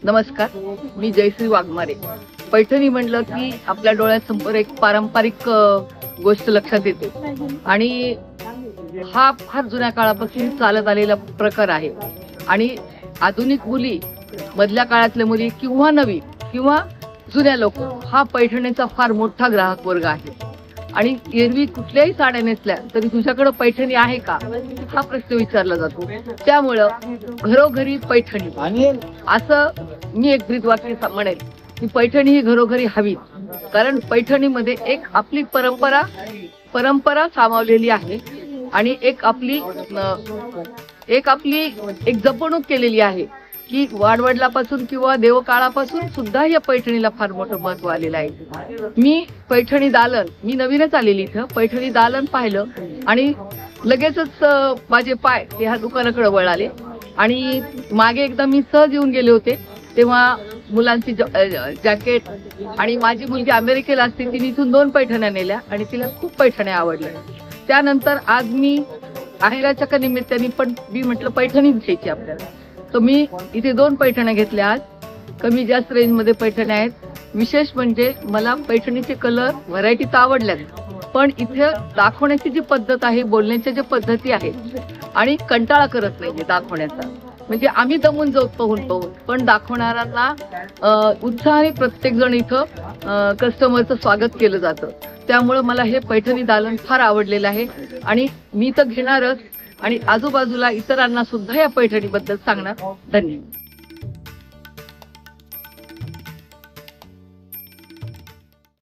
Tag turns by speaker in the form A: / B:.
A: नमस्कार, मी जयश्री वाघमारे. पैठणी म्हटलं की आपल्या डोळ्यासमोर एक पारंपरिक गोष्ट लक्षात येते आणि हा फार जुन्या काळापासून चालत आलेला प्रकार आहे. आणि आधुनिक मुली, मधल्या काळातल्या मुली किंवा नवी किंवा जुन्या लोक, हा पैठणीचा फार मोठा ग्राहक वर्ग आहे. आणि एरवी कुठल्याही साड्या नेसल्या तरी तुझ्याकडे पैठणी आहे का, हा प्रश्न विचारला जातो. त्यामुळं घरोघरी पैठणी असं मी एक ब्रीदवाक्य म्हणेल की पैठणी ही घरोघरी हवी. कारण पैठणीमध्ये एक आपली परंपरा सामावलेली आहे आणि एक आपली एक जपणूक केलेली आहे की वाडवडिलापासून किंवा देवकाळापासून सुद्धा या पैठणीला फार मोठं महत्व आलेलं आहे. मी पैठणी दालन, मी नवीनच आलेली इथं, पैठणी दालन पाहिलं आणि लगेचच माझे पाय ह्या दुकानाकडे वळाले. आणि मागे एकदा मी सहज येऊन गेले होते तेव्हा मुलांची जॅकेट, आणि माझी मुलगी अमेरिकेला असते, तिने इथून 2 पैठण्या नेल्या आणि तिला खूप पैठण्या आवडल्या. त्यानंतर आज मी आहेराच्या निमित्ताने पण मी म्हटलं पैठणीच घ्यायची आपल्याला, तर मी इथे 2 पैठण्या घेतल्या. आज कमी जास्त रेंजमध्ये पैठण्या आहेत. विशेष म्हणजे मला पैठणीचे कलर व्हरायटी तर आवडल्यात, पण इथे दाखवण्याची जी पद्धत आहे, बोलण्याच्या ज्या पद्धती आहेत, आणि कंटाळा करत नाहीये दाखवण्याचा. म्हणजे आम्ही दमून जाऊ पाहून, पण दाखवणाऱ्यांना उत्साहाने प्रत्येक जण इथं कस्टमरचं स्वागत केलं जातं. त्यामुळं मला हे पैठणी दालन फार आवडलेलं आहे आणि मी तर घेणारच आणि आजूबाजूला इतरांना सुद्धा या पैठणीबद्दल सांगणार. धन्यवाद.